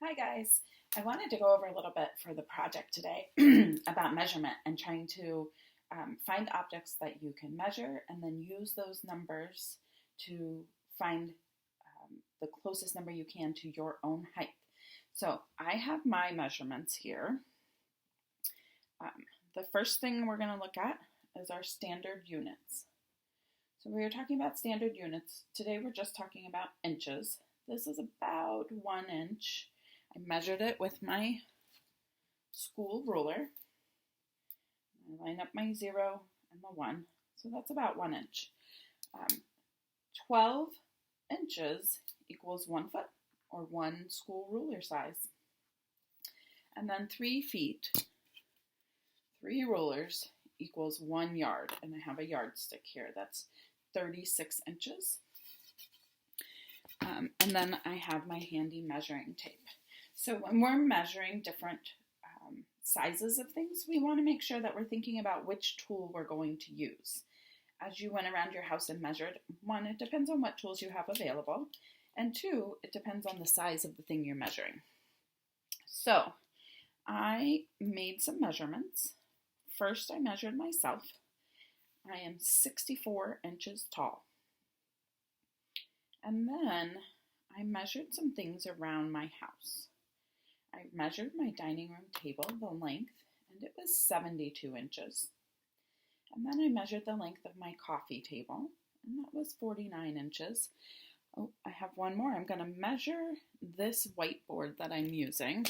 Hi guys, I wanted to go over a little bit for the project today about measurement and trying to find objects that you can measure and then use those numbers to find the closest number you can to your own height. So I have my measurements here. The first thing we're going to look at is our standard units. So we were talking about standard units. Today we're just talking about inches. This is about 1 inch. I measured it with my school ruler. I line up my 0 and the 1, so that's about 1 inch. 12 inches equals 1 foot, or 1 school ruler size. And then 3 feet, 3 rulers equals 1 yard, and I have a yardstick here. That's 36 inches. And then I have my handy measuring tape. So when we're measuring different sizes of things, we want to make sure that we're thinking about which tool we're going to use. As you went around your house and measured, 1, it depends on what tools you have available, and 2, it depends on the size of the thing you're measuring. So I made some measurements. First, I measured myself. I am 64 inches tall. And then I measured some things around my house. I measured my dining room table, the length, and it was 72 inches. And then I measured the length of my coffee table, and that was 49 inches. Oh, I have one more. I'm going to measure this whiteboard that I'm using.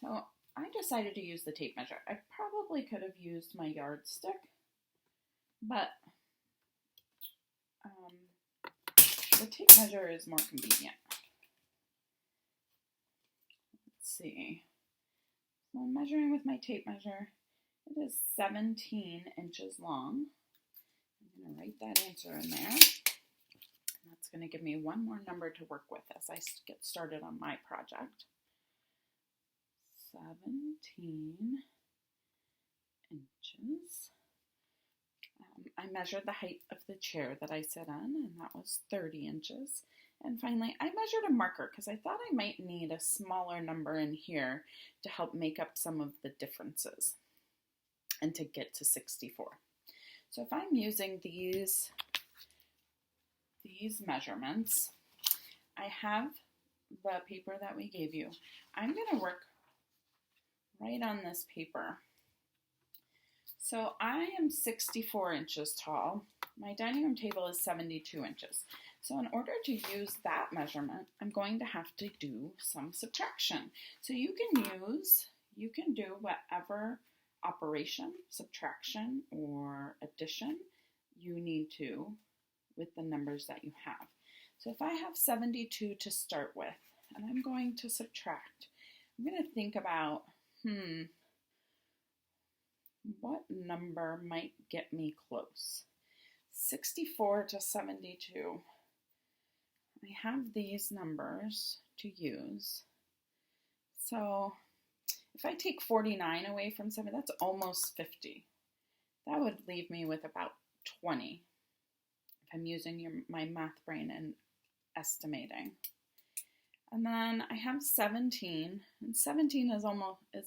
So I decided to use the tape measure. I probably could have used my yardstick, but the tape measure is more convenient. Let's see. So I'm measuring with my tape measure. It is 17 inches long. I'm going to write that answer in there. And that's going to give me one more number to work with as I get started on my project. 17 inches. I measured the height of the chair that I sit on, and that was 30 inches. And finally, I measured a marker because I thought I might need a smaller number in here to help make up some of the differences and to get to 64. So if I'm using these measurements, I have the paper that we gave you. I'm going to work right on this paper. So I am 64 inches tall. My dining room table is 72 inches. So in order to use that measurement, I'm going to have to do some subtraction. So you can do whatever operation, subtraction, or addition you need to with the numbers that you have. So if I have 72 to start with, and I'm going to subtract, I'm going to think about, what number might get me close? 64 to 72. I have these numbers to use. So if I take 49 away from 7, that's almost 50. That would leave me with about 20 if I'm using my math brain and estimating. And then I have 17, and 17 is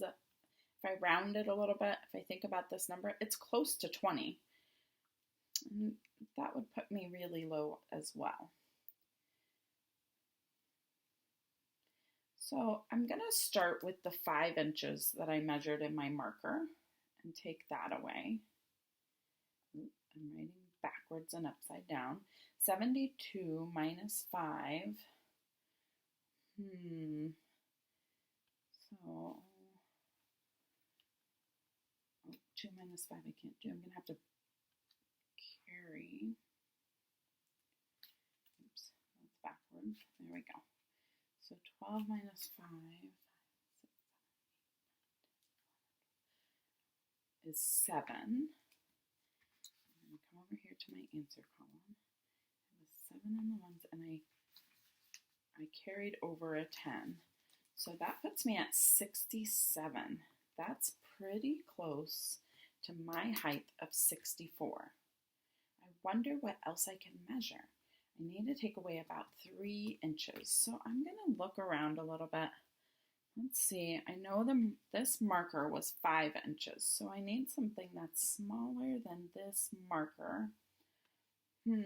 if I round it a little bit, if I think about this number, it's close to 20. And that would put me really low as well. So I'm going to start with the 5 inches that I measured in my marker and take that away. I'm writing backwards and upside down. 72 minus 5. So 2 minus 5 I can't do. I'm going to have to carry. Oops, that's backwards. There we go. So 12 minus 5 is 7. I'm going to come over here to my answer column. I have a 7 on the ones, and I carried over a 10. So that puts me at 67. That's pretty close to my height of 64. I wonder what else I can measure. I need to take away about 3 inches. So I'm going to look around a little bit. Let's see, I know this marker was 5 inches, so I need something that's smaller than this marker. Let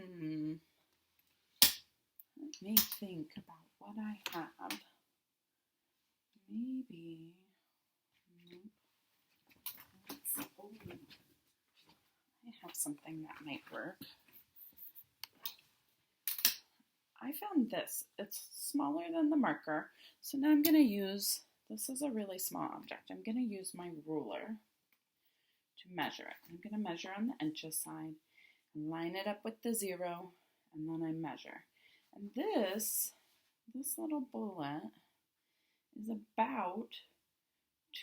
me think about what I have. Maybe, I have something that might work. I found this. It's smaller than the marker, so now I'm going to use, this is a really small object, I'm going to use my ruler to measure it. I'm going to measure on the inches side, and line it up with the 0, and then I measure. And this little bullet is about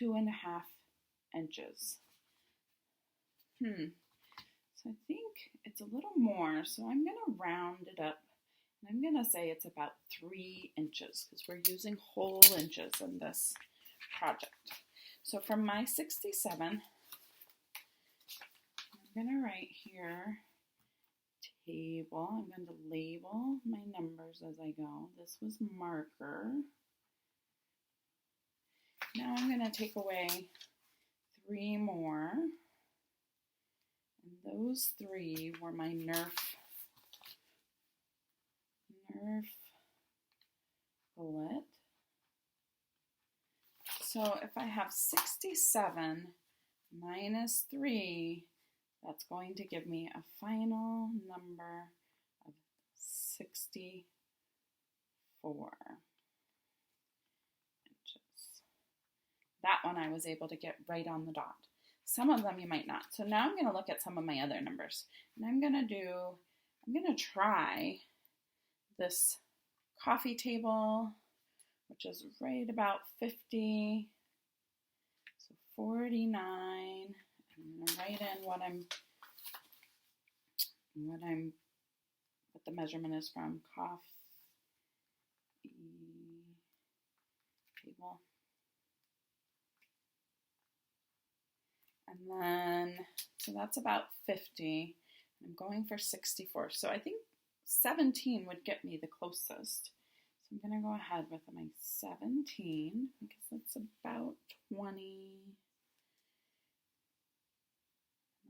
2.5 inches. So I think it's a little more, so I'm going to round it up. And I'm going to say it's about 3 inches because we're using whole inches in this project. So from my 67, I'm going to write here, table. I'm going to label my numbers as I go. This was marker. Now I'm going to take away 3 more. And those 3 were my Nerf bullet. So if I have 67 minus 3, that's going to give me a final number of 64 inches. That one I was able to get right on the dot. Some of them you might not. So now I'm going to look at some of my other numbers. And I'm going to try this coffee table, which is right about 50. So 49. I'm going to write in what the measurement is from, coffee table. And then, so that's about 50. I'm going for 64. So I think 17 would get me the closest. So I'm going to go ahead with my 17 because that's about 20.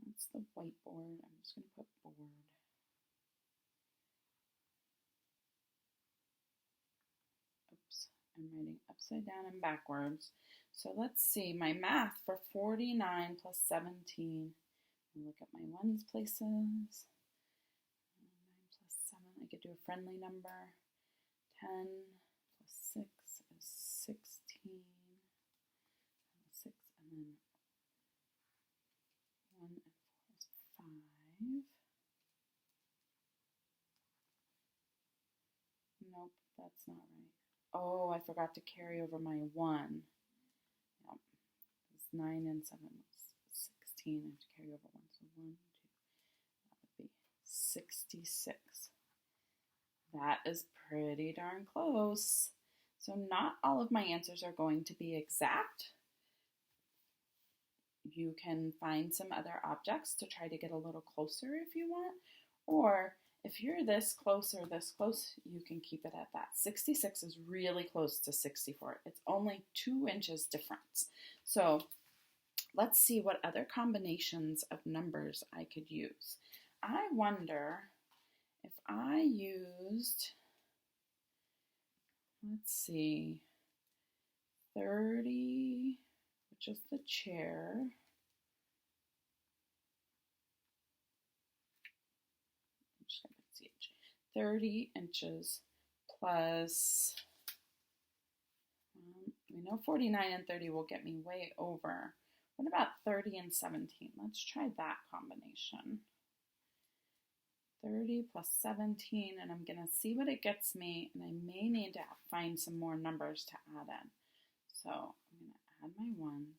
That's the whiteboard. I'm just going to put board. Oops, I'm writing upside down and backwards. So let's see, my math for 49 plus 17. Look at my ones places. 9 plus 7, I could do a friendly number. 10 plus 6 is 16. 6 and then 1 and 4 is 5. Nope, that's not right. Oh, I forgot to carry over my 1. Yep. It's 9 and 7 was 16. I have to carry over 1. So 1, 2, that would be 66. That is pretty darn close. So not all of my answers are going to be exact. You can find some other objects to try to get a little closer if you want, or if you're this close or this close, you can keep it at that. 66 is really close to 64. It's only 2 inches difference. So let's see what other combinations of numbers I could use. I wonder if I used, let's see, 30, which is the chair. I'm just going to put CH. 30 inches plus, we know 49 and 30 will get me way over. What about 30 and 17? Let's try that combination. 30 plus 17, and I'm going to see what it gets me, and I may need to find some more numbers to add in. So I'm going to add my 1.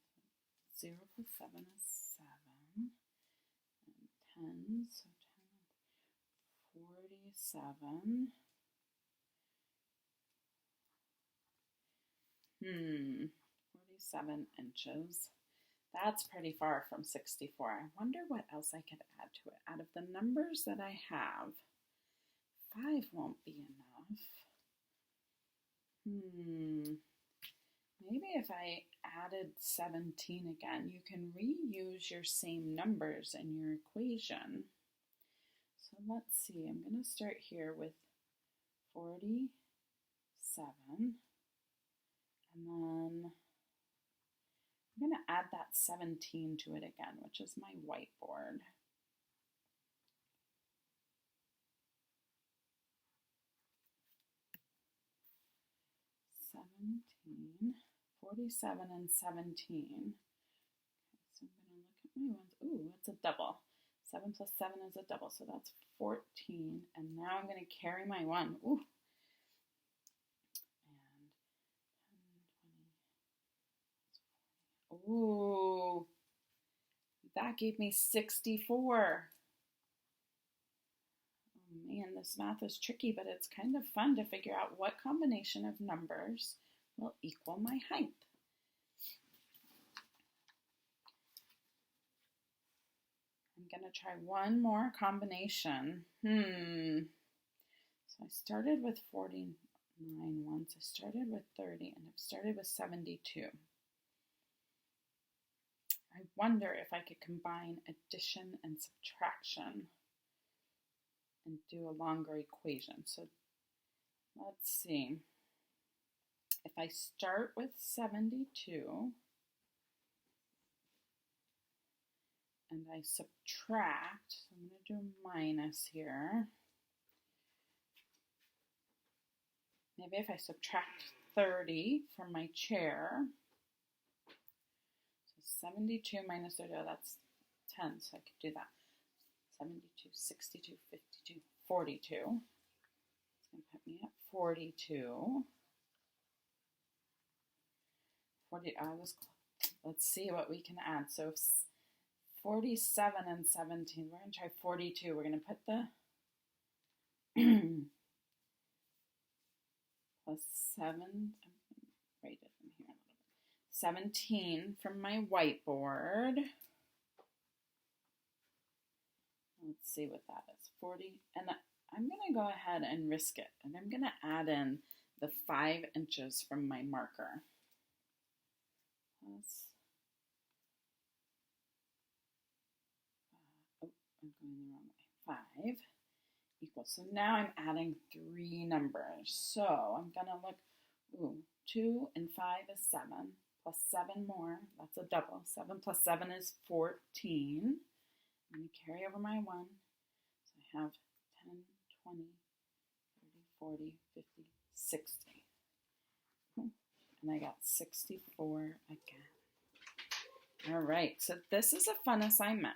0 plus 7 is 7. And 10, so 10, 47. 47 inches. That's pretty far from 64. I wonder what else I could add to it. Out of the numbers that I have, 5 won't be enough. Maybe if I added 17 again, you can reuse your same numbers in your equation. So let's see, I'm going to start here with 47, and then I'm going to add that 17 to it again, which is my whiteboard. 47 and 17. Okay, so I'm going to look at my ones. Ooh, it's a double. 7 plus 7 is a double, so that's 14. And now I'm going to carry my 1. Ooh. And 10, 20. Ooh. That gave me 64. Oh man, this math is tricky, but it's kind of fun to figure out what combination of numbers will equal my height. I'm going to try one more combination. So I started with 49 once, I started with 30, and I've started with 72. I wonder if I could combine addition and subtraction and do a longer equation. So let's see. If I start with 72 and I subtract, so I'm going to do minus here. Maybe if I subtract 30 from my chair, so 72 minus 30, oh, that's 10, so I could do that. 72, 62, 52, 42. It's going to put me at 42. 40, let's see what we can add. So 47 and 17, we're going to try 42. We're going to put the plus 7, write it in here a little bit. 17 from my whiteboard. Let's see what that is, 40. And I'm going to go ahead and risk it. And I'm going to add in the 5 inches from my marker. Plus, oh, I'm going the wrong way. 5 equals. So now I'm adding 3 numbers. So I'm going to look, ooh, 2 and 5 is 7, plus 7 more, that's a double. 7 plus 7 is 14. I'm going to carry over my 1. So I have 10, 20, 30, 40, 50, 60. And I got 64 again. All right, so this is a fun assignment.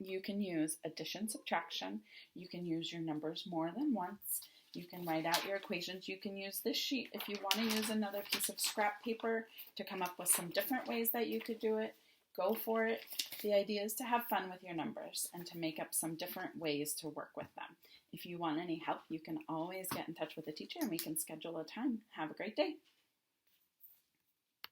You can use addition, subtraction. You can use your numbers more than once. You can write out your equations. You can use this sheet if you want to use another piece of scrap paper to come up with some different ways that you could do it. Go for it. The idea is to have fun with your numbers and to make up some different ways to work with them. If you want any help, you can always get in touch with a teacher and we can schedule a time. Have a great day.